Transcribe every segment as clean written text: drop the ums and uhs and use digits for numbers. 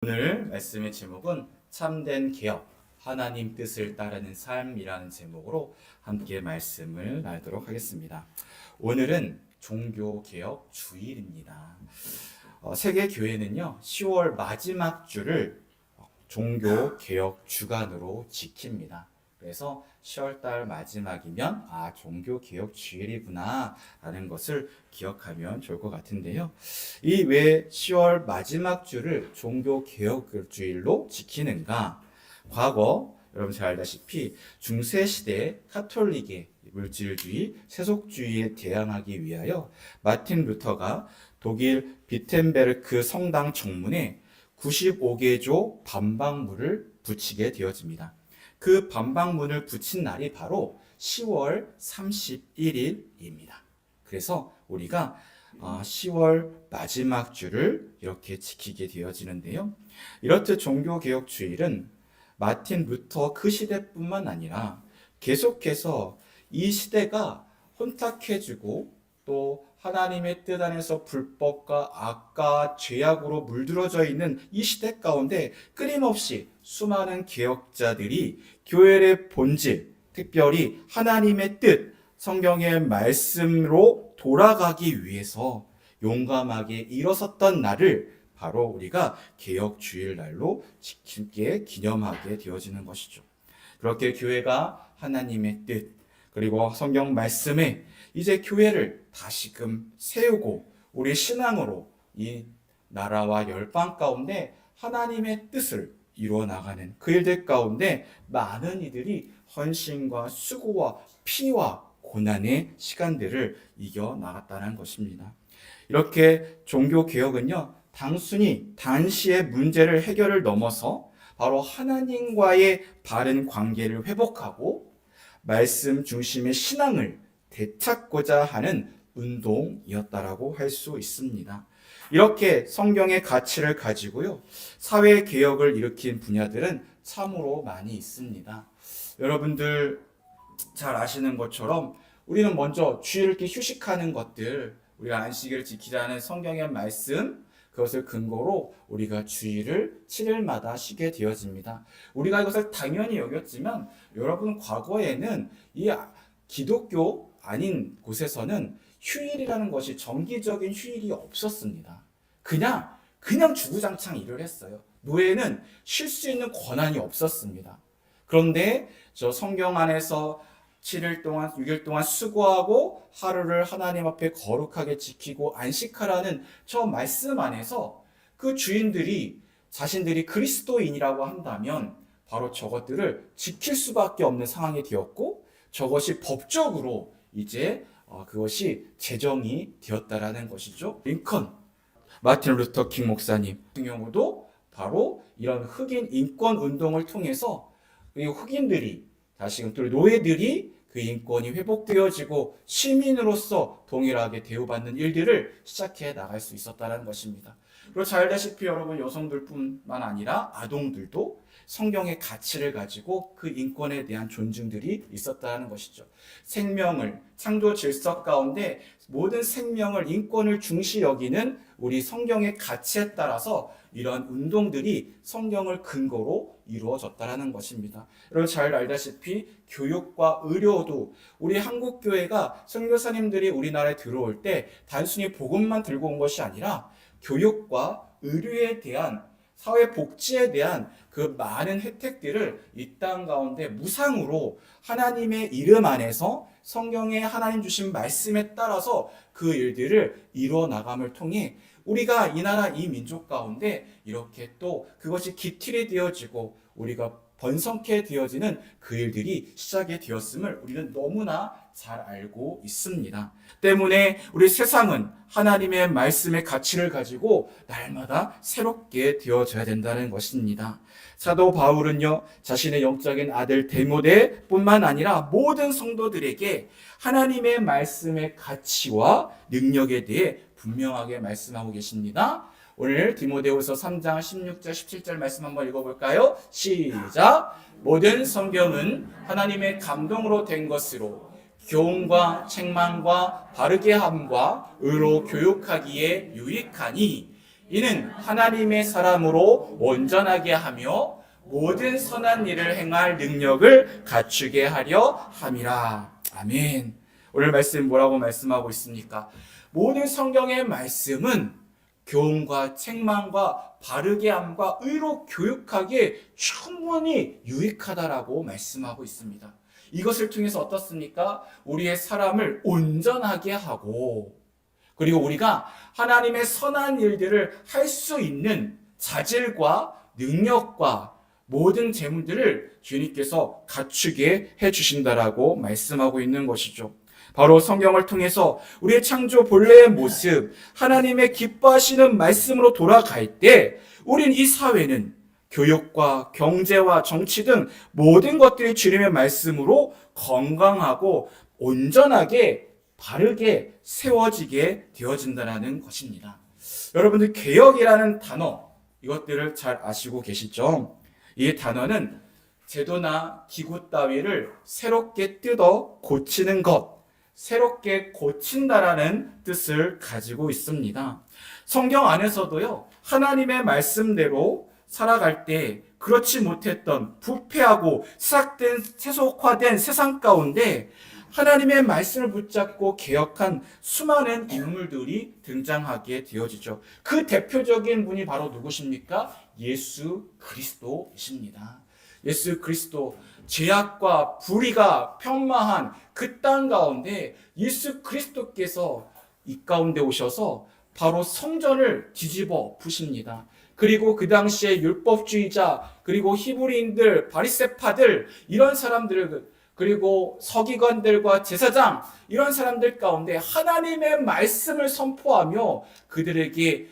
오늘 말씀의 제목은 참된 개혁, 하나님 뜻을 따르는 삶이라는 제목으로 함께 말씀을 나누도록 하겠습니다. 오늘은 종교개혁 주일입니다. 세계 교회는요 10월 마지막 주를 종교개혁 주간으로 지킵니다. 그래서 10월달 마지막이면 종교개혁 주일이구나 라는 것을 기억하면 좋을 것 같은데요. 이 왜 10월 마지막 주를 종교개혁 주일로 지키는가? 과거 여러분 잘 알다시피 중세시대 카톨릭의 물질주의, 세속주의에 대항하기 위하여 마틴 루터가 독일 비텐베르크 성당 정문에 95개조 반박문을 붙이게 되어집니다. 그 반박문을 붙인 날이 바로 10월 31일입니다. 그래서 우리가 10월 마지막 주를 이렇게 지키게 되어지는데요. 이렇듯 종교개혁 주일은 마틴 루터 그 시대뿐만 아니라 계속해서 이 시대가 혼탁해지고 또 하나님의 뜻 안에서 불법과 악과 죄악으로 물들어져 있는 이 시대 가운데 끊임없이 수많은 개혁자들이 교회의 본질, 특별히 하나님의 뜻, 성경의 말씀으로 돌아가기 위해서 용감하게 일어섰던 날을 바로 우리가 개혁주일날로 지키게 기념하게 되어지는 것이죠. 그렇게 교회가 하나님의 뜻, 그리고 성경 말씀에 이제 교회를 다시금 세우고 우리 신앙으로 이 나라와 열방 가운데 하나님의 뜻을 이루어 나가는 그 일들 가운데 많은 이들이 헌신과 수고와 피와 고난의 시간들을 이겨 나갔다는 것입니다. 이렇게 종교개혁은요 단순히 단시의 문제를 해결을 넘어서 바로 하나님과의 바른 관계를 회복하고 말씀 중심의 신앙을 되찾고자 하는 운동이었다라고 할 수 있습니다. 이렇게 성경의 가치를 가지고요 사회 개혁을 일으킨 분야들은 참으로 많이 있습니다. 여러분들 잘 아시는 것처럼 우리는 먼저 주일을 이렇게 휴식하는 것들, 우리가 안식일을 지키자는 성경의 말씀, 그것을 근거로 우리가 주일을 7일마다 쉬게 되어집니다. 우리가 이것을 당연히 여겼지만 여러분 과거에는 이 기독교 아닌 곳에서는 휴일이라는 것이 정기적인 휴일이 없었습니다. 그냥 주구장창 일을 했어요. 노예는 쉴 수 있는 권한이 없었습니다. 그런데 저 성경 안에서 7일 동안, 6일 동안 수고하고 하루를 하나님 앞에 거룩하게 지키고 안식하라는 저 말씀 안에서 그 주인들이 자신들이 그리스도인이라고 한다면 바로 저것들을 지킬 수밖에 없는 상황이 되었고 저것이 법적으로 이제 그것이 제정이 되었다라는 것이죠. 링컨, 마틴 루터 킹 목사님 같은 경우도 바로 이런 흑인 인권 운동을 통해서 이 흑인들이 다시금 또 노예들이 그 인권이 회복되어지고 시민으로서 동일하게 대우받는 일들을 시작해 나갈 수 있었다는 것입니다. 그리고 잘 알다시피 여러분 여성들뿐만 아니라 아동들도 성경의 가치를 가지고 그 인권에 대한 존중들이 있었다는 것이죠. 생명을 창조 질서 가운데 모든 생명을 인권을 중시 여기는 우리 성경의 가치에 따라서 이런 운동들이 성경을 근거로 이루어졌다는 것입니다. 여러분 잘 알다시피 교육과 의료도 우리 한국 교회가 선교사님들이 우리나라에 들어올 때 단순히 복음만 들고 온 것이 아니라 교육과 의료에 대한 사회복지에 대한 그 많은 혜택들을 이 땅 가운데 무상으로 하나님의 이름 안에서 성경에 하나님 주신 말씀에 따라서 그 일들을 이루어 나감을 통해 우리가 이 나라 이 민족 가운데 이렇게 또 그것이 기틀이 되어지고 우리가 번성케 되어지는 그 일들이 시작이 되었음을 우리는 너무나 잘 알고 있습니다. 때문에 우리 세상은 하나님의 말씀의 가치를 가지고 날마다 새롭게 되어져야 된다는 것입니다. 사도 바울은요 자신의 영적인 아들 디모데뿐만 아니라 모든 성도들에게 하나님의 말씀의 가치와 능력에 대해 분명하게 말씀하고 계십니다. 오늘 디모데후서 3장 16절 17절 말씀 한번 읽어볼까요? 시작! 모든 성경은 하나님의 감동으로 된 것으로 교훈과 책망과 바르게 함과 의로 교육하기에 유익하니 이는 하나님의 사람으로 온전하게 하며 모든 선한 일을 행할 능력을 갖추게 하려 함이라. 아멘. 오늘 말씀 뭐라고 말씀하고 있습니까? 모든 성경의 말씀은 교훈과 책망과 바르게 함과 의로 교육하기에 충분히 유익하다라고 말씀하고 있습니다. 이것을 통해서 어떻습니까? 우리의 사람을 온전하게 하고, 그리고 우리가 하나님의 선한 일들을 할 수 있는 자질과 능력과 모든 재물들을 주님께서 갖추게 해주신다라고 말씀하고 있는 것이죠. 바로 성경을 통해서 우리의 창조 본래의 모습, 하나님의 기뻐하시는 말씀으로 돌아갈 때 우린 이 사회는 교육과 경제와 정치 등 모든 것들이 주님의 말씀으로 건강하고 온전하게 바르게 세워지게 되어진다는 것입니다. 여러분들 개혁이라는 단어, 이것들을 잘 아시고 계시죠? 이 단어는 제도나 기구 따위를 새롭게 뜯어 고치는 것, 새롭게 고친다라는 뜻을 가지고 있습니다. 성경 안에서도요, 하나님의 말씀대로 살아갈 때 그렇지 못했던 부패하고 세속화된 세상 가운데 하나님의 말씀을 붙잡고 개혁한 수많은 인물들이 등장하게 되어지죠. 그 대표적인 분이 바로 누구십니까? 예수 그리스도이십니다. 예수 그리스도, 죄악과 불의가 편마한 그 땅 가운데 예수 그리스도께서 이 가운데 오셔서 바로 성전을 뒤집어 엎으십니다. 그리고 그 당시에 율법주의자, 그리고 히브리인들, 바리새파들, 이런 사람들을, 그리고 서기관들과 제사장, 이런 사람들 가운데 하나님의 말씀을 선포하며 그들에게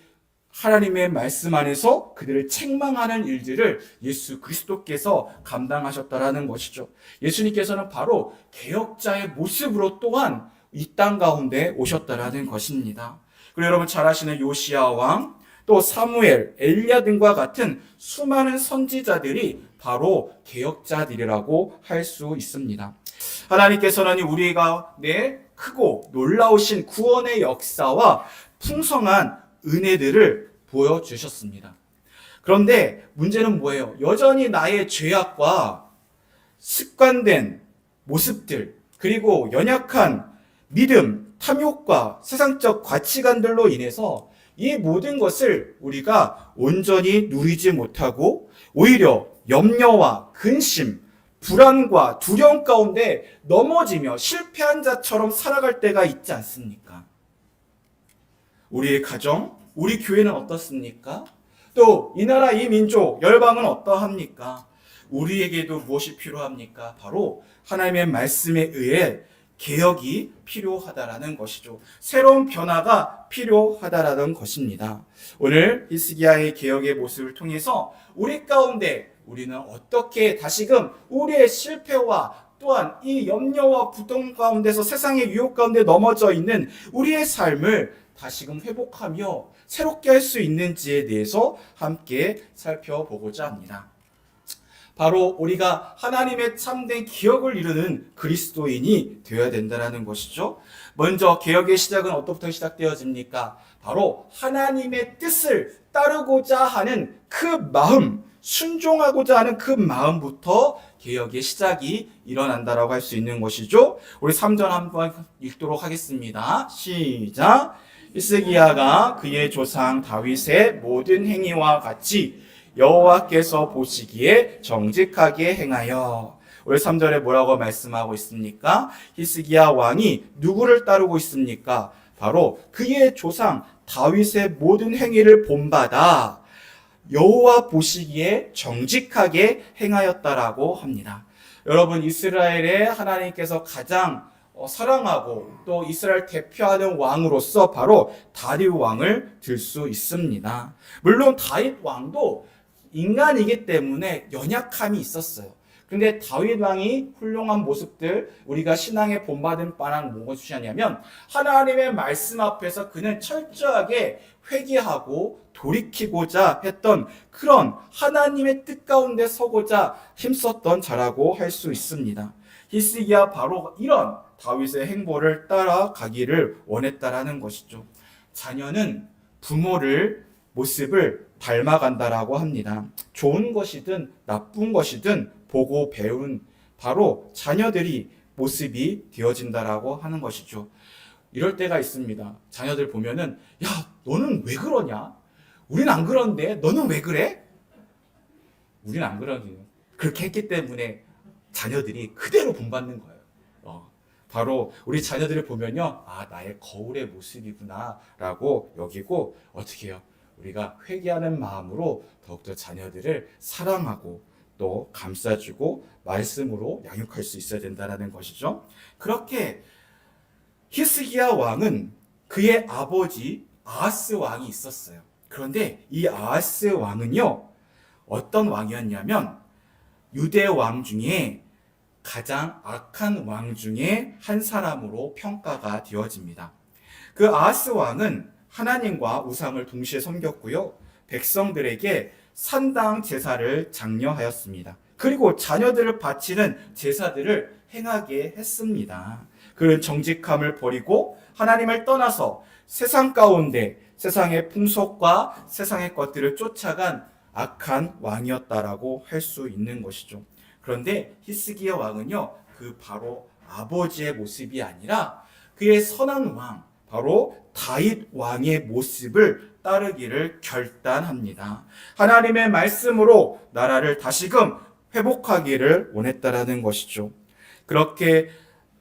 하나님의 말씀 안에서 그들을 책망하는 일들을 예수 그리스도께서 감당하셨다라는 것이죠. 예수님께서는 바로 개혁자의 모습으로 또한 이 땅 가운데 오셨다라는 것입니다. 그리고 여러분 잘 아시는 요시야 왕, 또 사무엘, 엘리야 등과 같은 수많은 선지자들이 바로 개혁자들이라고 할 수 있습니다. 하나님께서는 우리가 크고 놀라우신 구원의 역사와 풍성한 은혜들을 보여주셨습니다. 그런데 문제는 뭐예요? 여전히 나의 죄악과 습관된 모습들, 그리고 연약한 믿음, 탐욕과 세상적 가치관들로 인해서 이 모든 것을 우리가 온전히 누리지 못하고 오히려 염려와 근심, 불안과 두려움 가운데 넘어지며 실패한 자처럼 살아갈 때가 있지 않습니까? 우리의 가정, 우리 교회는 어떻습니까? 또 이 나라, 이 민족, 열방은 어떠합니까? 우리에게도 무엇이 필요합니까? 바로 하나님의 말씀에 의해 개혁이 필요하다라는 것이죠. 새로운 변화가 필요하다라는 것입니다. 오늘 히스기야의 개혁의 모습을 통해서 우리 가운데 우리는 어떻게 다시금 우리의 실패와 또한 이 염려와 부동 가운데서 세상의 유혹 가운데 넘어져 있는 우리의 삶을 다시금 회복하며 새롭게 할 수 있는지에 대해서 함께 살펴보고자 합니다. 바로 우리가 하나님의 참된 기억을 이루는 그리스도인이 되어야 된다는 것이죠. 먼저 개혁의 시작은 어떻게부터 시작되어집니까? 바로 하나님의 뜻을 따르고자 하는 그 마음, 순종하고자 하는 그 마음부터 개혁의 시작이 일어난다라고 할 수 있는 것이죠. 우리 3절 한번 읽도록 하겠습니다. 시작. 히스기야가 그의 조상 다윗의 모든 행위와 같이 여호와께서 보시기에 정직하게 행하여. 우리 3절에 뭐라고 말씀하고 있습니까? 히스기야 왕이 누구를 따르고 있습니까? 바로 그의 조상 다윗의 모든 행위를 본받아 여호와 보시기에 정직하게 행하였다라고 합니다. 여러분, 이스라엘의 하나님께서 가장 사랑하고 또 이스라엘 대표하는 왕으로서 바로 다윗 왕을 들 수 있습니다. 물론 다윗 왕도 인간이기 때문에 연약함이 있었어요. 근데 다윗 왕이 훌륭한 모습들, 우리가 신앙에 본받은 바는 무엇이 하냐면 하나님의 말씀 앞에서 그는 철저하게 회개하고 돌이키고자 했던 그런 하나님의 뜻 가운데 서고자 힘썼던 자라고 할 수 있습니다. 히스기야 바로 이런 다윗의 행보를 따라가기를 원했다라는 것이죠. 자녀는 부모를 모습을 닮아간다라고 합니다. 좋은 것이든 나쁜 것이든 보고 배운 바로 자녀들이 모습이 되어진다라고 하는 것이죠. 이럴 때가 있습니다. 자녀들 보면은 야, 너는 왜 그러냐? 우린 안 그런데 너는 왜 그래? 우린 안 그러긴. 그렇게 했기 때문에 자녀들이 그대로 본받는 거예요. 바로 우리 자녀들을 보면요, 아, 나의 거울의 모습이구나라고 여기고 어떻게 해요? 우리가 회개하는 마음으로 더욱더 자녀들을 사랑하고 또 감싸주고 말씀으로 양육할 수 있어야 된다는 것이죠. 그렇게 히스기야 왕은 그의 아버지 아하스 왕이 있었어요. 그런데 이 아하스 왕은요, 어떤 왕이었냐면 유대 왕 중에 가장 악한 왕 중에 한 사람으로 평가가 되어집니다. 그 아하스 왕은 하나님과 우상을 동시에 섬겼고요. 백성들에게 산당 제사를 장려하였습니다. 그리고 자녀들을 바치는 제사들을 행하게 했습니다. 그는 정직함을 버리고 하나님을 떠나서 세상 가운데 세상의 풍속과 세상의 것들을 쫓아간 악한 왕이었다라고 할 수 있는 것이죠. 그런데 히스기야 왕은요, 그 바로 아버지의 모습이 아니라 그의 선한 왕, 바로 다윗 왕의 모습을 따르기를 결단합니다. 하나님의 말씀으로 나라를 다시금 회복하기를 원했다라는 것이죠. 그렇게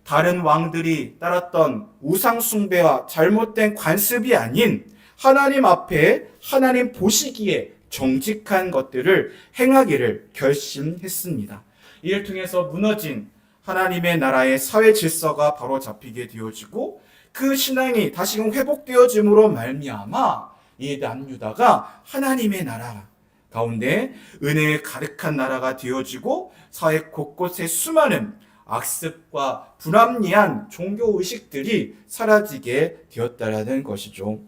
다른 왕들이 따랐던 우상 숭배와 잘못된 관습이 아닌 하나님 앞에 하나님 보시기에 정직한 것들을 행하기를 결심했습니다. 이를 통해서 무너진 하나님의 나라의 사회 질서가 바로 잡히게 되어지고 그 신앙이 다시금 회복되어짐으로 말미암아 이 남유다가 하나님의 나라 가운데 은혜에 가득한 나라가 되어지고 사회 곳곳에 수많은 악습과 불합리한 종교 의식들이 사라지게 되었다라는 것이죠.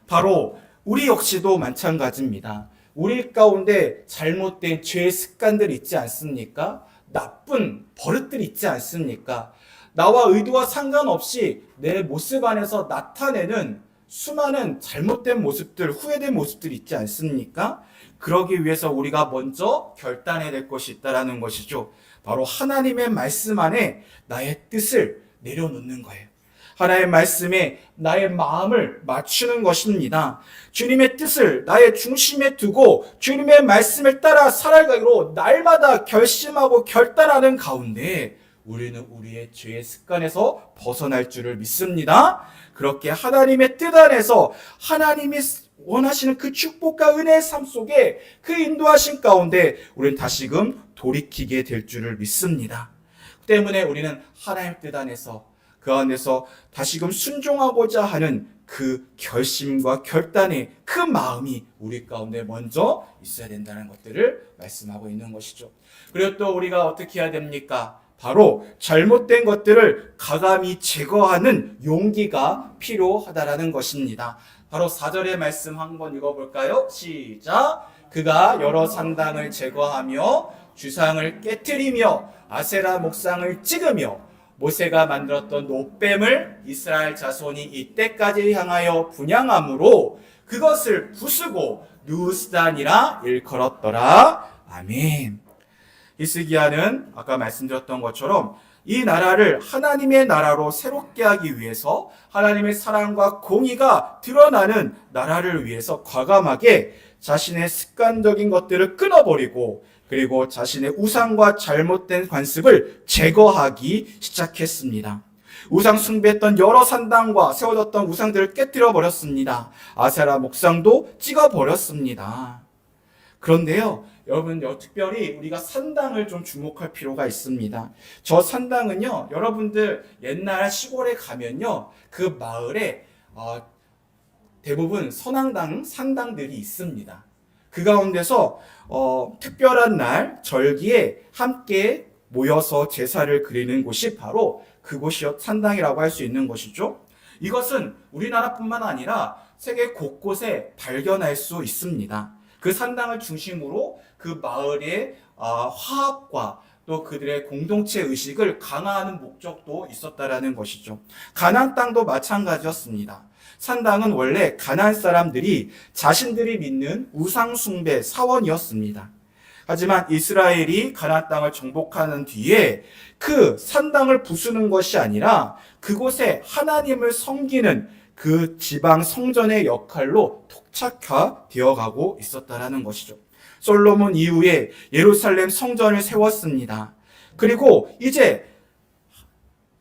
바로 우리 역시도 마찬가지입니다. 우리 가운데 잘못된 죄의 습관들이 있지 않습니까? 나쁜 버릇들이 있지 않습니까? 나와 의도와 상관없이 내 모습 안에서 나타내는 수많은 잘못된 모습들, 후회된 모습들이 있지 않습니까? 그러기 위해서 우리가 먼저 결단해야 될 것이 있다는 것이죠. 바로 하나님의 말씀 안에 나의 뜻을 내려놓는 거예요. 하나님의 말씀에 나의 마음을 맞추는 것입니다. 주님의 뜻을 나의 중심에 두고 주님의 말씀을 따라 살아가기로 날마다 결심하고 결단하는 가운데 우리는 우리의 죄의 습관에서 벗어날 줄을 믿습니다. 그렇게 하나님의 뜻 안에서 하나님이 원하시는 그 축복과 은혜의 삶 속에 그 인도하신 가운데 우리는 다시금 돌이키게 될 줄을 믿습니다. 때문에 우리는 하나님의 뜻 안에서 그 안에서 다시금 순종하고자 하는 그 결심과 결단의 그 마음이 우리 가운데 먼저 있어야 된다는 것들을 말씀하고 있는 것이죠. 그리고 또 우리가 어떻게 해야 됩니까? 바로 잘못된 것들을 가감히 제거하는 용기가 필요하다라는 것입니다. 바로 4절의 말씀 한번 읽어볼까요? 시작! 그가 여러 산당을 제거하며 주상을 깨트리며 아세라 목상을 찍으며 모세가 만들었던 노뱀을 이스라엘 자손이 이때까지 향하여 분향함으로 그것을 부수고 누스단이라 일컬었더라. 아멘. 히스기야는 아까 말씀드렸던 것처럼 이 나라를 하나님의 나라로 새롭게 하기 위해서 하나님의 사랑과 공의가 드러나는 나라를 위해서 과감하게 자신의 습관적인 것들을 끊어버리고 그리고 자신의 우상과 잘못된 관습을 제거하기 시작했습니다. 우상 숭배했던 여러 산당과 세워졌던 우상들을 깨뜨려 버렸습니다. 아세라 목상도 찍어 버렸습니다. 그런데요, 여러분, 특별히 우리가 산당을 좀 주목할 필요가 있습니다. 저 산당은요, 여러분들 옛날 시골에 가면요, 그 마을에 대부분 산당들이 있습니다. 그 가운데서 특별한 날 절기에 함께 모여서 제사를 드리는 곳이 바로 그곳이 산당이라고 할 수 있는 것이죠. 이것은 우리나라뿐만 아니라 세계 곳곳에 발견할 수 있습니다. 그 산당을 중심으로 그 마을의 화합과 또 그들의 공동체 의식을 강화하는 목적도 있었다라는 것이죠. 가나안 땅도 마찬가지였습니다. 산당은 원래 가나안 사람들이 자신들이 믿는 우상 숭배 사원이었습니다. 하지만 이스라엘이 가나안 땅을 정복하는 뒤에 그 산당을 부수는 것이 아니라 그곳에 하나님을 섬기는 그 지방 성전의 역할로 토착화되어 가고 있었다라는 것이죠. 솔로몬 이후에 예루살렘 성전을 세웠습니다. 그리고 이제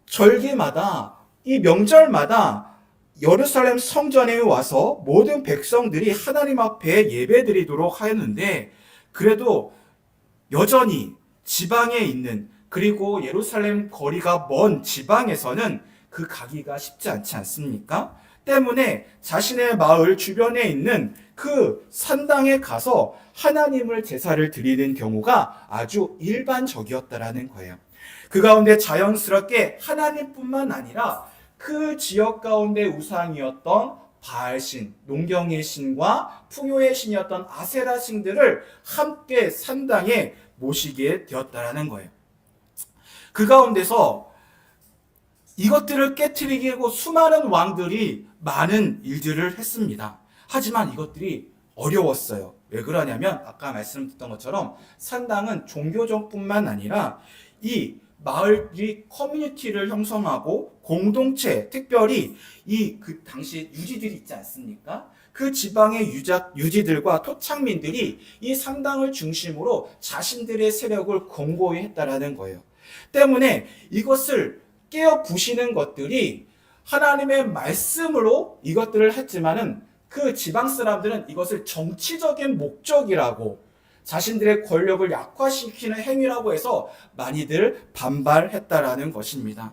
절기마다 이 명절마다 예루살렘 성전에 와서 모든 백성들이 하나님 앞에 예배드리도록 하였는데, 그래도 여전히 지방에 있는, 그리고 예루살렘 거리가 먼 지방에서는 그 가기가 쉽지 않지 않습니까? 때문에 자신의 마을 주변에 있는 그 산당에 가서 하나님을 제사를 드리는 경우가 아주 일반적이었다라는 거예요. 그 가운데 자연스럽게 하나님뿐만 아니라 그 지역 가운데 우상이었던 바알신, 농경의 신과 풍요의 신이었던 아세라 신들을 함께 산당에 모시게 되었다라는 거예요. 그 가운데서 이것들을 깨트리기 위해 수많은 왕들이 많은 일들을 했습니다. 하지만 이것들이 어려웠어요. 왜 그러냐면 아까 말씀드렸던 것처럼 산당은 종교적뿐만 아니라 이 마을이 커뮤니티를 형성하고 공동체, 특별히 그 당시 유지들이 있지 않습니까? 그 지방의 유지들과 토착민들이 이 산당을 중심으로 자신들의 세력을 공고히 했다라는 거예요. 때문에 이것을 깨어 부시는 것들이 하나님의 말씀으로 이것들을 했지만은 그 지방 사람들은 이것을 정치적인 목적이라고, 자신들의 권력을 약화시키는 행위라고 해서 많이들 반발했다라는 것입니다.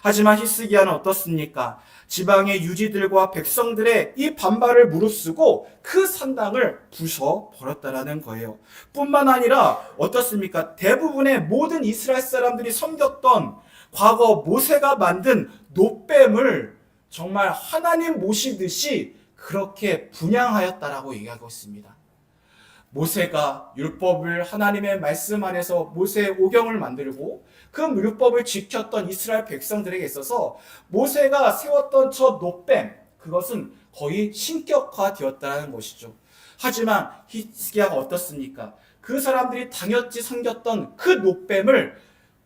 하지만 히스기야는 어떻습니까? 지방의 유지들과 백성들의 이 반발을 무릅쓰고 그 산당을 부숴버렸다라는 거예요. 뿐만 아니라 어떻습니까? 대부분의 모든 이스라엘 사람들이 섬겼던 과거 모세가 만든 놋뱀을 정말 하나님 모시듯이 그렇게 분향하였다라고 얘기하고 있습니다. 모세가 율법을 하나님의 말씀 안에서 모세의 오경을 만들고 그 율법을 지켰던 이스라엘 백성들에게 있어서 모세가 세웠던 저 놋뱀, 그것은 거의 신격화되었다는 것이죠. 하지만 히스기야가 어떻습니까? 그 사람들이 당연히 섬겼던 그 놋뱀을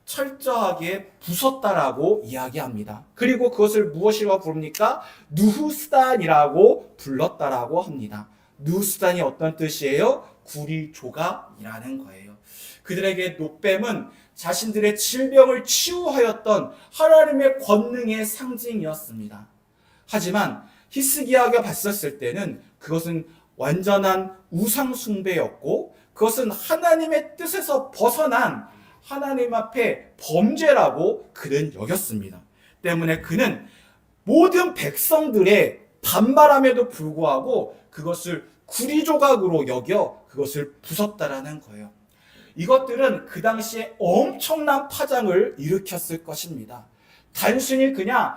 철저하게 부쉈다라고 이야기합니다. 그리고 그것을 무엇이라고 부릅니까? 누후스단이라고 불렀다라고 합니다. 누후스단이 어떤 뜻이에요? 구리 조각이라는 거예요. 그들에게 놋뱀은 자신들의 질병을 치유하였던 하나님의 권능의 상징이었습니다. 하지만 히스기야가 봤었을 때는 그것은 완전한 우상 숭배였고, 그것은 하나님의 뜻에서 벗어난 하나님 앞에 범죄라고 그는 여겼습니다. 때문에 그는 모든 백성들의 반발함에도 불구하고 그것을 구리조각으로 여겨 그것을 부쉈다라는 거예요. 이것들은 그 당시에 엄청난 파장을 일으켰을 것입니다. 단순히 그냥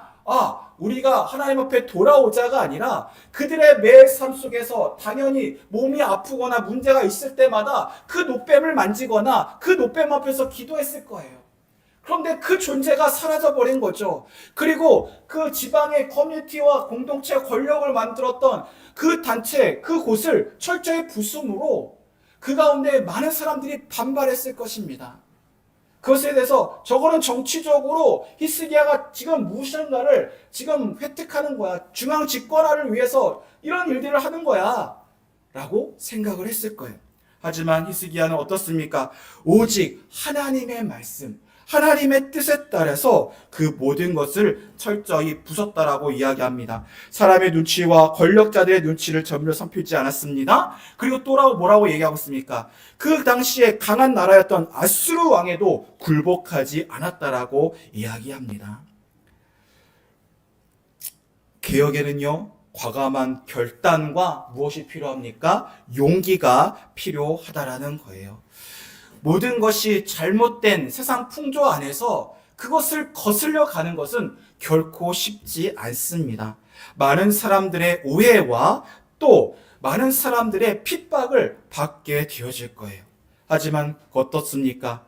우리가 하나님 앞에 돌아오자가 아니라 그들의 매일 삶 속에서 당연히 몸이 아프거나 문제가 있을 때마다 그 놋뱀을 만지거나 그 놋뱀 앞에서 기도했을 거예요. 그런데 그 존재가 사라져버린 거죠. 그리고 그 지방의 커뮤니티와 공동체 권력을 만들었던 그 단체, 그곳을 철저히 부쉈으므로 그 가운데 많은 사람들이 반발했을 것입니다. 그것에 대해서 저거는 정치적으로 히스기야가 지금 무엇인가를 지금 획득하는 거야. 중앙 집권화를 위해서 이런 일들을 하는 거야. 라고 생각을 했을 거예요. 하지만 히스기야는 어떻습니까? 오직 하나님의 말씀, 하나님의 뜻에 따라서 그 모든 것을 철저히 부쉈다라고 이야기합니다. 사람의 눈치와 권력자들의 눈치를 전혀 살피지 않았습니다. 그리고 또 뭐라고 얘기하고 있습니까? 그 당시에 강한 나라였던 아수르 왕에도 굴복하지 않았다라고 이야기합니다. 개혁에는요, 과감한 결단과 무엇이 필요합니까? 용기가 필요하다라는 거예요. 모든 것이 잘못된 세상 풍조 안에서 그것을 거슬려 가는 것은 결코 쉽지 않습니다. 많은 사람들의 오해와 또 많은 사람들의 핍박을 받게 되어질 거예요. 하지만 어떻습니까?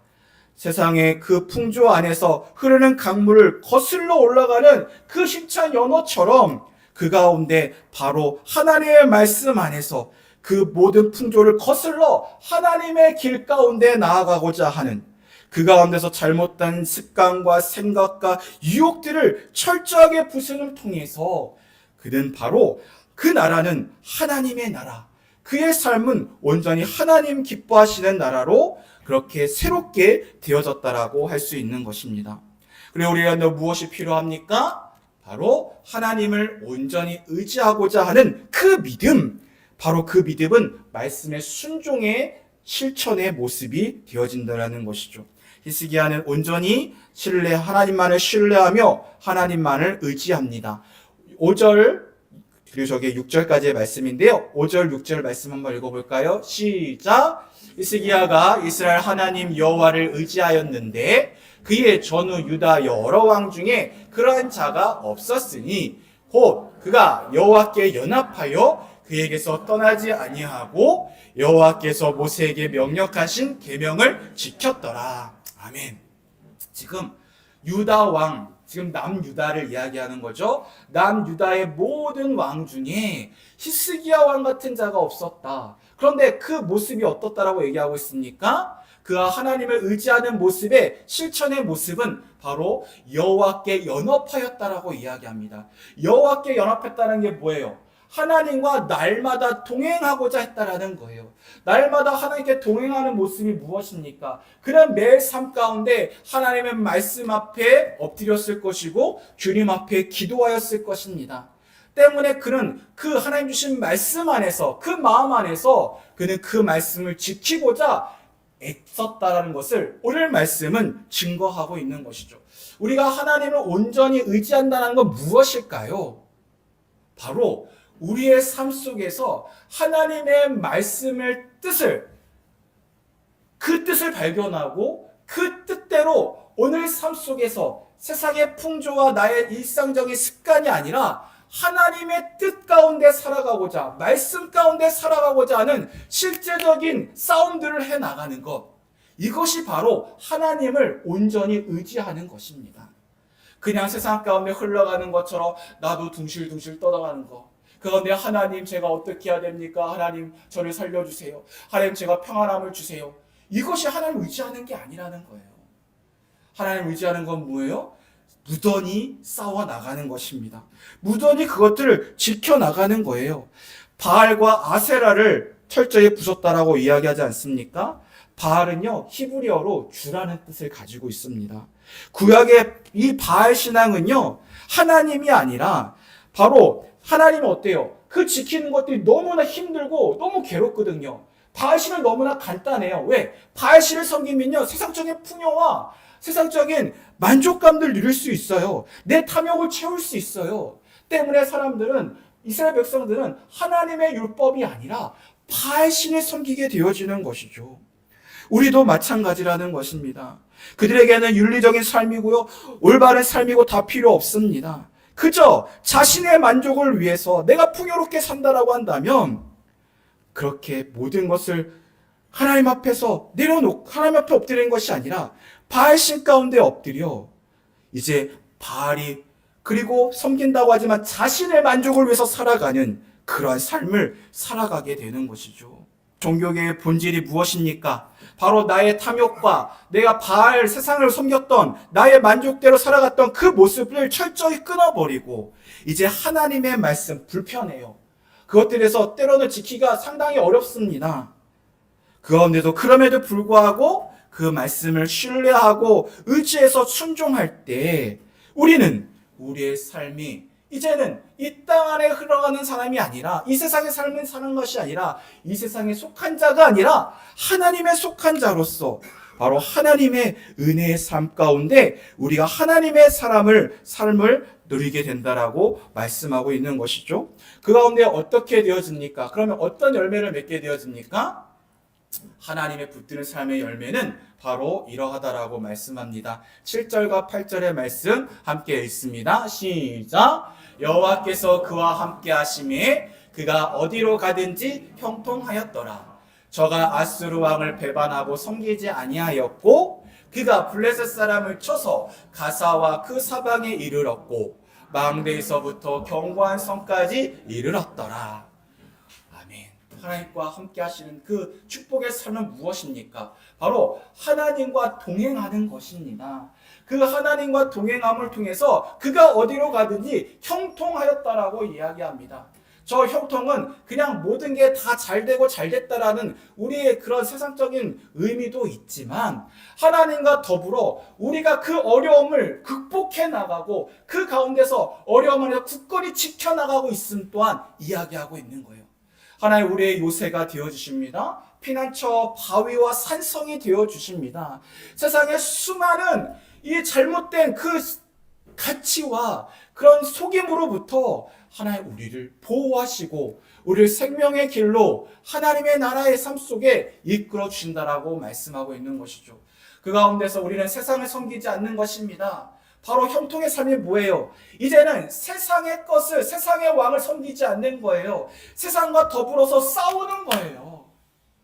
세상의 그 풍조 안에서 흐르는 강물을 거슬러 올라가는 그 힘찬 연어처럼 그 가운데 바로 하나님의 말씀 안에서 그 모든 풍조를 거슬러 하나님의 길 가운데 나아가고자 하는, 그 가운데서 잘못된 습관과 생각과 유혹들을 철저하게 부수는 통해서 그는 바로 그 나라는 하나님의 나라, 그의 삶은 온전히 하나님 기뻐하시는 나라로 그렇게 새롭게 되어졌다라고 할 수 있는 것입니다. 그리고 우리가 무엇이 필요합니까? 바로 하나님을 온전히 의지하고자 하는 그 믿음, 바로 그 믿음은 말씀의 순종의 실천의 모습이 되어진다는 것이죠. 히스기야는 온전히 하나님만을 신뢰하며 하나님만을 의지합니다. 5절 그리고 저게 6절까지의 말씀인데요. 5절, 6절 말씀 한번 읽어볼까요? 시작! 히스기야가 이스라엘 하나님 여호와를 의지하였는데 그의 전후 유다 여러 왕 중에 그러한 자가 없었으니 곧 그가 여호와께 연합하여 그에게서 떠나지 아니하고 여호와께서 모세에게 명령하신 계명을 지켰더라. 아멘. 지금 유다 왕, 지금 남유다를 이야기하는 거죠. 남유다의 모든 왕 중에 히스기야 왕 같은 자가 없었다. 그런데 그 모습이 어떻다라고 얘기하고 있습니까? 그가 하나님을 의지하는 모습의 실천의 모습은 바로 여호와께 연합하였다라고 이야기합니다. 여호와께 연합했다는 게 뭐예요? 하나님과 날마다 동행하고자 했다라는 거예요. 날마다 하나님께 동행하는 모습이 무엇입니까? 그는 매일 삶 가운데 하나님의 말씀 앞에 엎드렸을 것이고 주님 앞에 기도하였을 것입니다. 때문에 그는 그 하나님 주신 말씀 안에서, 그 마음 안에서 그는 그 말씀을 지키고자 애썼다라는 것을 오늘 말씀은 증거하고 있는 것이죠. 우리가 하나님을 온전히 의지한다는 건 무엇일까요? 바로 우리의 삶 속에서 하나님의 말씀의 그 뜻을 발견하고 그 뜻대로 오늘 삶 속에서 세상의 풍조와 나의 일상적인 습관이 아니라 하나님의 뜻 가운데 살아가고자, 말씀 가운데 살아가고자 하는 실제적인 싸움들을 해나가는 것, 이것이 바로 하나님을 온전히 의지하는 것입니다. 그냥 세상 가운데 흘러가는 것처럼 나도 둥실둥실 떠나가는 것, 그런데 하나님 제가 어떻게 해야 됩니까? 하나님 저를 살려주세요. 하나님 제가 평안함을 주세요. 이것이 하나님 의지하는 게 아니라는 거예요. 하나님 의지하는 건 뭐예요? 무던히 싸워 나가는 것입니다. 무던히 그것들을 지켜나가는 거예요. 바알과 아세라를 철저히 부쉈다라고 이야기하지 않습니까? 바알은요, 히브리어로 주라는 뜻을 가지고 있습니다. 구약의 이 바알 신앙은요, 하나님이 아니라 바로 하나님은 어때요? 그 지키는 것들이 너무나 힘들고 너무 괴롭거든요. 바알신은 너무나 간단해요. 왜? 바알신을 섬기면요, 세상적인 풍요와 세상적인 만족감들 누릴 수 있어요. 내 탐욕을 채울 수 있어요. 때문에 사람들은, 이스라엘 백성들은 하나님의 율법이 아니라 바알신을 섬기게 되어지는 것이죠. 우리도 마찬가지라는 것입니다. 그들에게는 윤리적인 삶이고요, 올바른 삶이고 다 필요 없습니다. 그저 자신의 만족을 위해서 내가 풍요롭게 산다라고 한다면 그렇게 모든 것을 하나님 앞에서 내려놓고 하나님 앞에 엎드리는 것이 아니라 바알신 가운데 엎드려 이제 바알이 그리고 섬긴다고 하지만 자신의 만족을 위해서 살아가는 그러한 삶을 살아가게 되는 것이죠. 종교계의 본질이 무엇입니까? 바로 나의 탐욕과 내가 바알 세상을 섬겼던 나의 만족대로 살아갔던 그 모습을 철저히 끊어버리고 이제 하나님의 말씀 불편해요. 그것들에서 때로는 지키기가 상당히 어렵습니다. 그럼에도 불구하고 그 말씀을 신뢰하고 의지해서 순종할 때 우리는 우리의 삶이 이제는 이 땅 안에 흘러가는 사람이 아니라 이 세상의 삶을 사는 것이 아니라 이 세상에 속한 자가 아니라 하나님의 속한 자로서 바로 하나님의 은혜의 삶 가운데 우리가 하나님의 삶을 누리게 된다라고 말씀하고 있는 것이죠. 그 가운데 어떻게 되어집니까? 그러면 어떤 열매를 맺게 되어집니까? 하나님의 붙드는 삶의 열매는 바로 이러하다라고 말씀합니다. 7절과 8절의 말씀 함께 읽습니다. 시작! 여호와께서 그와 함께 하심에 그가 어디로 가든지 형통하였더라. 저가 아수르 왕을 배반하고 섬기지 아니하였고 그가 블레셋 사람을 쳐서 가사와 그 사방에 이르렀고 망대에서부터 견고한 성까지 이르렀더라. 아멘. 하나님과 함께 하시는 그 축복의 삶은 무엇입니까? 바로 하나님과 동행하는 것입니다. 그 하나님과 동행함을 통해서 그가 어디로 가든지 형통하였다라고 이야기합니다. 저 형통은 그냥 모든 게 다 잘되고 잘됐다라는 우리의 그런 세상적인 의미도 있지만 하나님과 더불어 우리가 그 어려움을 극복해 나가고 그 가운데서 어려움을 굳건히 지켜나가고 있음 또한 이야기하고 있는 거예요. 하나님 우리의 요새가 되어주십니다. 피난처 바위와 산성이 되어주십니다. 세상에 수많은 이 잘못된 그 가치와 그런 속임으로부터 하나님 우리를 보호하시고 우리를 생명의 길로 하나님의 나라의 삶 속에 이끌어 주신다라고 말씀하고 있는 것이죠. 그 가운데서 우리는 세상을 섬기지 않는 것입니다. 바로 형통의 삶이 뭐예요? 이제는 세상의 것을, 세상의 왕을 섬기지 않는 거예요. 세상과 더불어서 싸우는 거예요.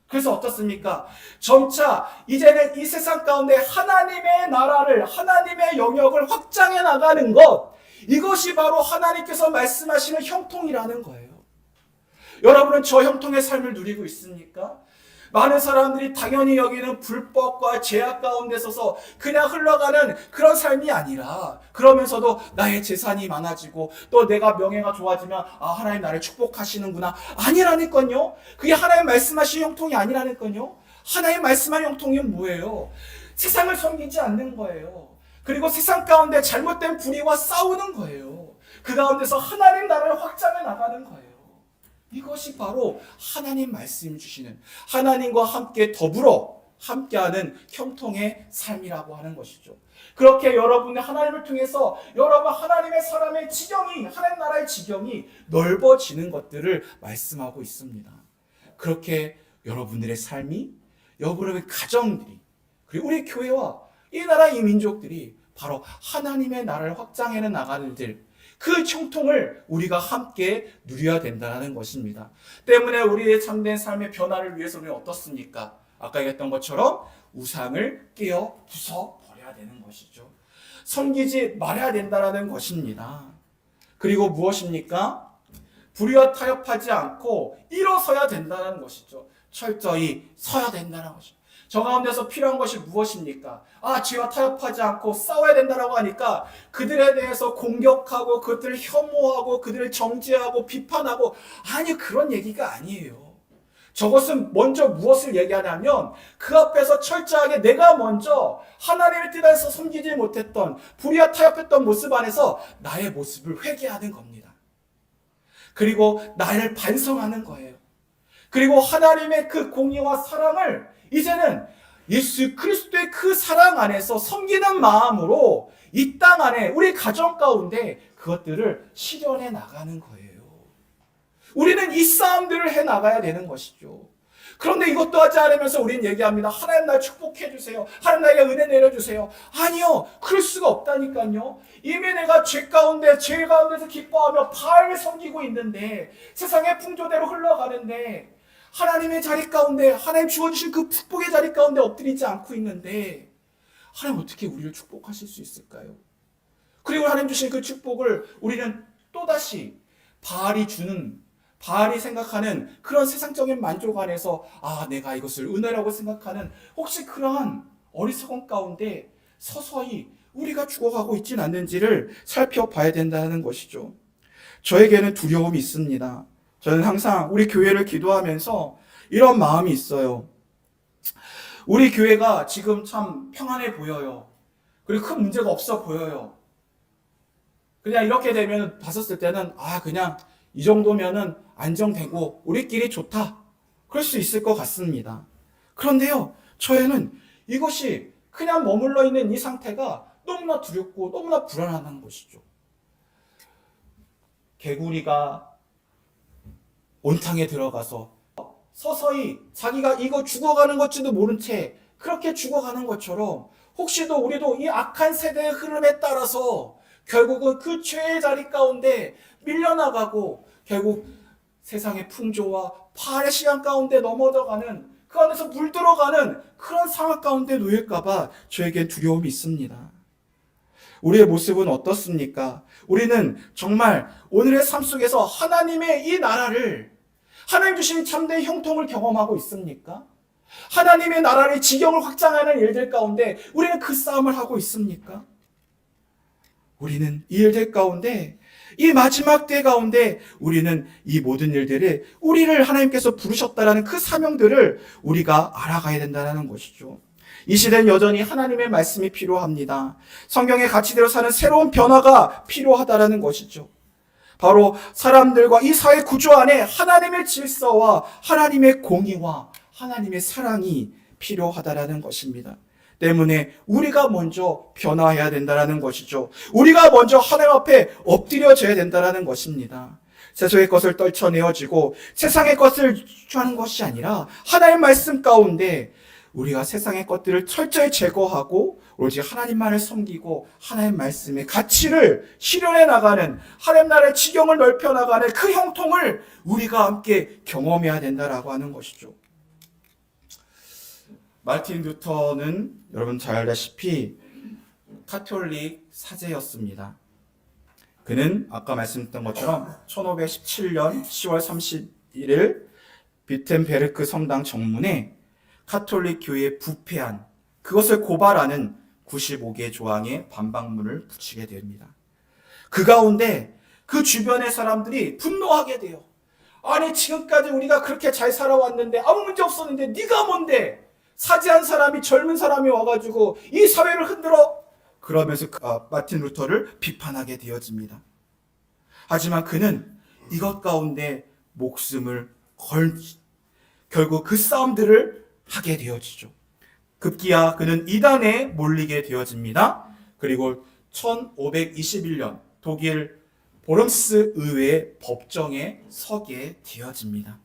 그래서 어떻습니까? 점차 이제는 이 세상 가운데 하나님의 나라를, 하나님의 영역을 확장해 나가는 것, 이것이 바로 하나님께서 말씀하시는 형통이라는 거예요. 여러분은 저 형통의 삶을 누리고 있습니까? 많은 사람들이 당연히 여기는 불법과 죄악 가운데 서서 그냥 흘러가는 그런 삶이 아니라 그러면서도 나의 재산이 많아지고 또 내가 명예가 좋아지면 하나님 나를 축복하시는구나 아니라니까요. 그게 하나님 말씀하신 형통이 아니라니까요. 하나님 말씀한 형통이 뭐예요? 세상을 섬기지 않는 거예요. 그리고 세상 가운데 잘못된 불의와 싸우는 거예요. 그 가운데서 하나님 나라를 확장해 나가는 거예요. 이것이 바로 하나님 말씀 주시는 하나님과 함께 더불어 함께하는 형통의 삶이라고 하는 것이죠. 그렇게 여러분의 하나님을 통해서 여러분 하나님의 사람의 지경이, 하나님 나라의 지경이 넓어지는 것들을 말씀하고 있습니다. 그렇게 여러분들의 삶이, 여러분의 가정들이, 그리고 우리 교회와 이 나라 이 민족들이 바로 하나님의 나라를 확장해 나가는 길, 그 형통을 우리가 함께 누려야 된다는 것입니다. 때문에 우리의 참된 삶의 변화를 위해서 우리는 어떻습니까? 아까 얘기했던 것처럼 우상을 깨어 부숴버려야 되는 것이죠. 섬기지 말아야 된다는 것입니다. 그리고 무엇입니까? 불의와 타협하지 않고 일어서야 된다는 것이죠. 철저히 서야 된다는 것이죠. 저 가운데서 필요한 것이 무엇입니까? 죄와 타협하지 않고 싸워야 된다라고 하니까 그들에 대해서 공격하고 그들을 혐오하고 그들을 정죄하고 비판하고 아니 그런 얘기가 아니에요. 저것은 먼저 무엇을 얘기하냐면 그 앞에서 철저하게 내가 먼저 하나님의 뜻 안에서 섬기지 못했던 불의와 타협했던 모습 안에서 나의 모습을 회개하는 겁니다. 그리고 나를 반성하는 거예요. 그리고 하나님의 그 공의와 사랑을 이제는 예수 그리스도의 그 사랑 안에서 섬기는 마음으로 이 땅 안에 우리 가정 가운데 그것들을 실현해 나가는 거예요. 우리는 이 싸움들을 해 나가야 되는 것이죠. 그런데 이것도 하지 않으면서 우리는 얘기합니다. 하나님 날 축복해 주세요. 하나님 나에게 은혜 내려주세요. 아니요. 그럴 수가 없다니까요. 이미 내가 죄 가운데서 기뻐하며 바알을 섬기고 있는데 세상의 풍조대로 흘러가는데 하나님의 자리 가운데 하나님 주어주신 그 축복의 자리 가운데 엎드리지 않고 있는데 하나님 어떻게 우리를 축복하실 수 있을까요? 그리고 하나님 주신 그 축복을 우리는 또다시 바알이 생각하는 그런 세상적인 만족 안에서 내가 이것을 은혜라고 생각하는 혹시 그러한 어리석은 가운데 서서히 우리가 죽어가고 있지는 않는지를 살펴봐야 된다는 것이죠. 저에게는 두려움이 있습니다. 저는 항상 우리 교회를 기도하면서 이런 마음이 있어요. 우리 교회가 지금 참 평안해 보여요. 그리고 큰 문제가 없어 보여요. 그냥 이렇게 되면 봤었을 때는 그냥 이 정도면은 안정되고 우리끼리 좋다. 그럴 수 있을 것 같습니다. 그런데요, 저에는 이것이 그냥 머물러 있는 이 상태가 너무나 두렵고 너무나 불안하다는 것이죠. 개구리가 온탕에 들어가서 서서히 자기가 이거 죽어가는 것지도 모른 채 그렇게 죽어가는 것처럼 혹시도 우리도 이 악한 세대의 흐름에 따라서 결국은 그 죄의 자리 가운데 밀려나가고 결국 세상의 풍조와 바알의 시간 가운데 넘어져가는 그 안에서 물들어가는 그런 상황 가운데 놓일까봐 저에겐 두려움이 있습니다. 우리의 모습은 어떻습니까? 우리는 정말 오늘의 삶 속에서 하나님의 이 나라를, 하나님 주신 참된 형통을 경험하고 있습니까? 하나님의 나라의 지경을 확장하는 일들 가운데 우리는 그 싸움을 하고 있습니까? 우리는 이 일들 가운데, 이 마지막 때 가운데 우리는 이 모든 일들을, 우리를 하나님께서 부르셨다라는 그 사명들을 우리가 알아가야 된다는 것이죠. 이 시대는 여전히 하나님의 말씀이 필요합니다. 성경의 가치대로 사는 새로운 변화가 필요하다는 것이죠. 바로 사람들과 이 사회 구조 안에 하나님의 질서와 하나님의 공의와 하나님의 사랑이 필요하다는 것입니다. 때문에 우리가 먼저 변화해야 된다는 것이죠. 우리가 먼저 하나님 앞에 엎드려져야 된다는 것입니다. 세상의 것을 떨쳐내어지고 세상의 것을 주하는 것이 아니라 하나님의 말씀 가운데 우리가 세상의 것들을 철저히 제거하고 오로지 하나님만을 섬기고 하나님 말씀의 가치를 실현해 나가는, 하나님 나라의 지경을 넓혀 나가는 그 형통을 우리가 함께 경험해야 된다라고 하는 것이죠. 마르틴 루터는 여러분 잘 알다시피 가톨릭 사제였습니다. 그는 아까 말씀드렸던 것처럼 1517년 10월 31일 비텐베르크 성당 정문에 가톨릭 교회에 부패한, 그것을 고발하는 95개 조항의 반박문을 붙이게 됩니다. 그 가운데 그 주변의 사람들이 분노하게 돼요. 아니, 지금까지 우리가 그렇게 잘 살아왔는데 아무 문제 없었는데 네가 뭔데? 사지한 사람이, 젊은 사람이 와가지고 이 사회를 흔들어? 그러면서 마틴 루터를 비판하게 되어집니다. 하지만 그는 이것 가운데 목숨을 결국 그 싸움들을 하게 되어지죠. 급기야 그는 이단에 몰리게 되어집니다. 그리고 1521년 독일 보름스 의회 법정에 서게 되어집니다.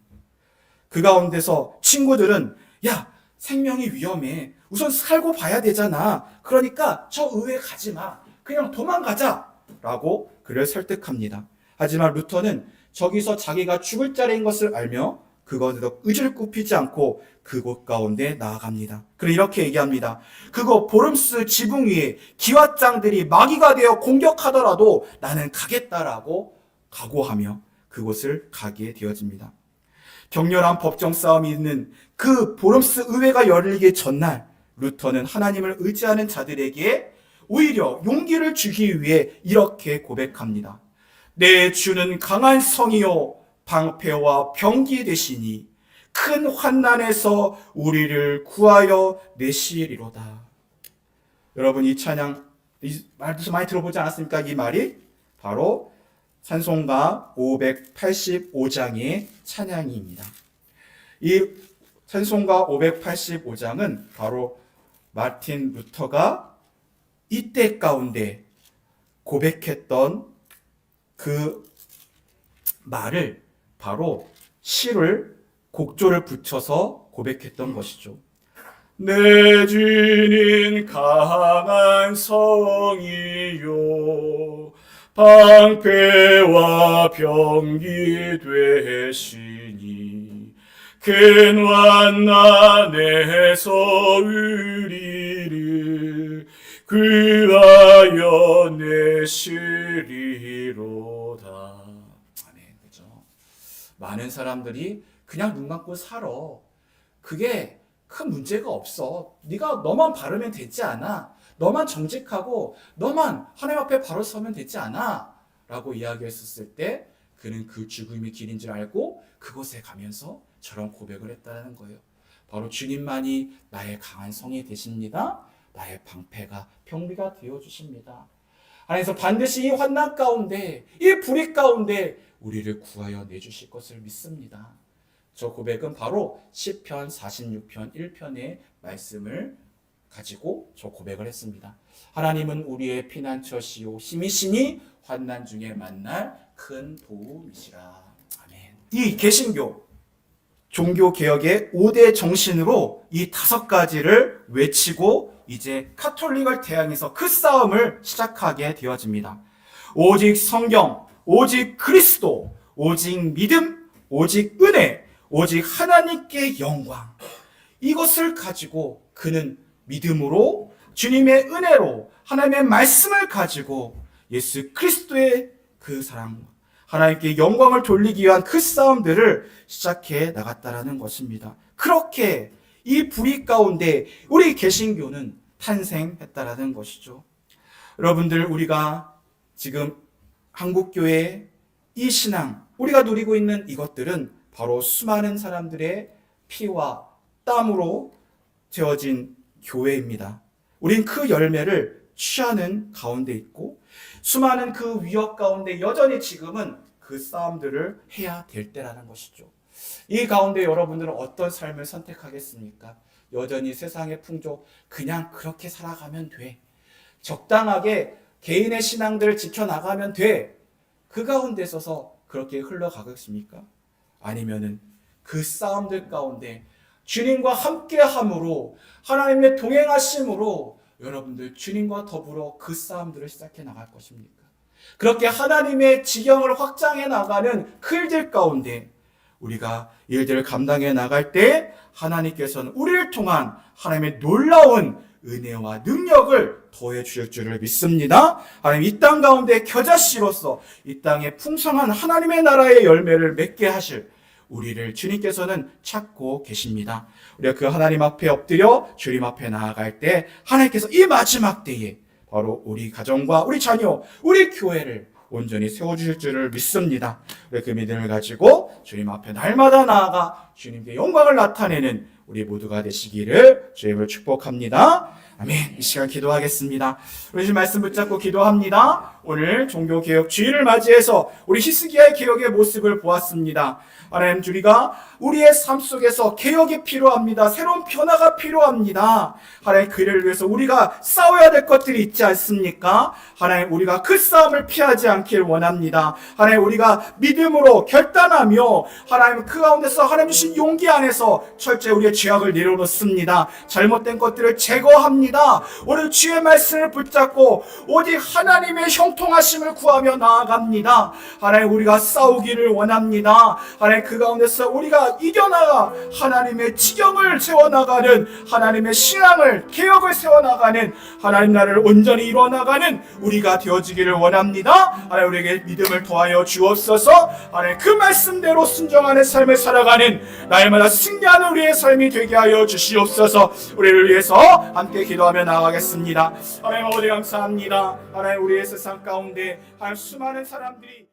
그 가운데서 친구들은 야, 생명이 위험해. 우선 살고 봐야 되잖아. 그러니까 저 의회 가지 마. 그냥 도망가자. 라고 그를 설득합니다. 하지만 루터는 저기서 자기가 죽을 자리인 것을 알며 그것에도 의지를 굽히지 않고 그곳 가운데 나아갑니다. 그리고 이렇게 얘기합니다. 그곳 보름스 지붕 위에 기왓장들이 마귀가 되어 공격하더라도 나는 가겠다라고 각오하며 그곳을 가게 되어집니다. 격렬한 법정 싸움이 있는 그 보름스 의회가 열리기 전날 루터는 하나님을 의지하는 자들에게 오히려 용기를 주기 위해 이렇게 고백합니다. 내 주는 강한 성이요 방패와 병기 되시니 큰 환난에서 우리를 구하여 내시리로다. 여러분, 이 찬양, 이 말도 많이 들어보지 않았습니까? 이 말이 바로 찬송가 585장의 찬양입니다. 이 찬송가 585장은 바로 마틴 루터가 이때 가운데 고백했던 그 말을 바로 시를, 곡조를 붙여서 고백했던 것이죠. 내 주는 강한 성이요 방패와 병기 되시니 큰 환난에서 우리를 구하여 내시리로다. 아멘. 그렇죠? 많은 사람들이 그냥 눈 감고 살아. 그게 큰 문제가 없어. 네가 너만 바르면 되지 않아. 너만 정직하고 너만 하나님 앞에 바로 서면 되지 않아. 라고 이야기했었을 때 그는 그 죽음이 길인 줄 알고 그곳에 가면서 저런 고백을 했다는 거예요. 바로 주님만이 나의 강한 성이 되십니다. 나의 방패가 병비가 되어주십니다. 하나님께서 반드시 이 환난 가운데, 이 불의 가운데 우리를 구하여 내주실 것을 믿습니다. 저 고백은 바로 시편 46편 1편의 말씀을 가지고 저 고백을 했습니다. 하나님은 우리의 피난처시오 힘이시니 환난 중에 만날 큰 도움이시라. 아멘. 이 개신교 종교개혁의 5대 정신으로 이 5가지를 외치고 이제 카톨릭을 대항해서 그 싸움을 시작하게 되어집니다. 오직 성경, 오직 그리스도, 오직 믿음, 오직 은혜, 오직 하나님께 영광. 이것을 가지고 그는 믿음으로 주님의 은혜로 하나님의 말씀을 가지고 예수 그리스도의 그 사랑, 하나님께 영광을 돌리기 위한 그 싸움들을 시작해 나갔다라는 것입니다. 그렇게 이 불의 가운데 우리 개신교는 탄생했다라는 것이죠. 여러분들, 우리가 지금 한국교회 이 신앙, 우리가 누리고 있는 이것들은 바로 수많은 사람들의 피와 땀으로 되어진 교회입니다. 우린 그 열매를 취하는 가운데 있고 수많은 그 위협 가운데 여전히 지금은 그 싸움들을 해야 될 때라는 것이죠. 이 가운데 여러분들은 어떤 삶을 선택하겠습니까? 여전히 세상의 풍조 그냥 그렇게 살아가면 돼. 적당하게 개인의 신앙들을 지켜나가면 돼. 그 가운데 서서 그렇게 흘러가겠습니까? 아니면은 그 싸움들 가운데 주님과 함께함으로 하나님의 동행하심으로 여러분들 주님과 더불어 그 싸움들을 시작해 나갈 것입니까? 그렇게 하나님의 지경을 확장해 나가는 그 일들 가운데 우리가 일들을 감당해 나갈 때 하나님께서는 우리를 통한 하나님의 놀라운 은혜와 능력을 더해 주실 줄을 믿습니다. 하나님 이 땅 가운데 겨자씨로서 이 땅에 풍성한 하나님의 나라의 열매를 맺게 하실 우리를 주님께서는 찾고 계십니다. 우리가 그 하나님 앞에 엎드려 주님 앞에 나아갈 때 하나님께서 이 마지막 때에 바로 우리 가정과 우리 자녀, 우리 교회를 온전히 세워주실 줄을 믿습니다. 우리 그 믿음을 가지고 주님 앞에 날마다 나아가 주님께 영광을 나타내는 우리 모두가 되시기를 주님을 축복합니다. 아멘. 이 시간 기도하겠습니다. 우리 주님 말씀 붙잡고 기도합니다. 오늘 종교개혁 주일을 맞이해서 우리 히스기야의 개혁의 모습을 보았습니다. 하나님, 우리가 우리의 삶 속에서 개혁이 필요합니다. 새로운 변화가 필요합니다. 하나님, 그를 위해서 우리가 싸워야 될 것들이 있지 않습니까? 하나님, 우리가 그 싸움을 피하지 않길 원합니다. 하나님, 우리가 믿음으로 결단하며 하나님 그 가운데서 하나님 주신 용기 안에서 철저히 우리의 죄악을 내려놓습니다. 잘못된 것들을 제거합니다. 오늘 주의 말씀을 붙잡고 오직 하나님의 형통하심을 구하며 나아갑니다. 하나님, 우리가 싸우기를 원합니다. 하나님, 그 가운데서 우리가 이겨나가 하나님의 지경을 세워나가는 하나님의 신앙을 개혁을 세워나가는 하나님 나라를 온전히 이루어나가는 우리가 되어지기를 원합니다. 하나님, 우리에게 믿음을 더하여 주옵소서. 하나님, 그 말씀대로 순종하는 삶을 살아가는 날마다 승리하는 우리의 삶이 되게 하여 주시옵소서. 우리를 위해서 함께 기도하며 나아가겠습니다. 하나님, 아버지 감사합니다. 하나님, 우리의 세상 가운데 하나님 수많은 사람들이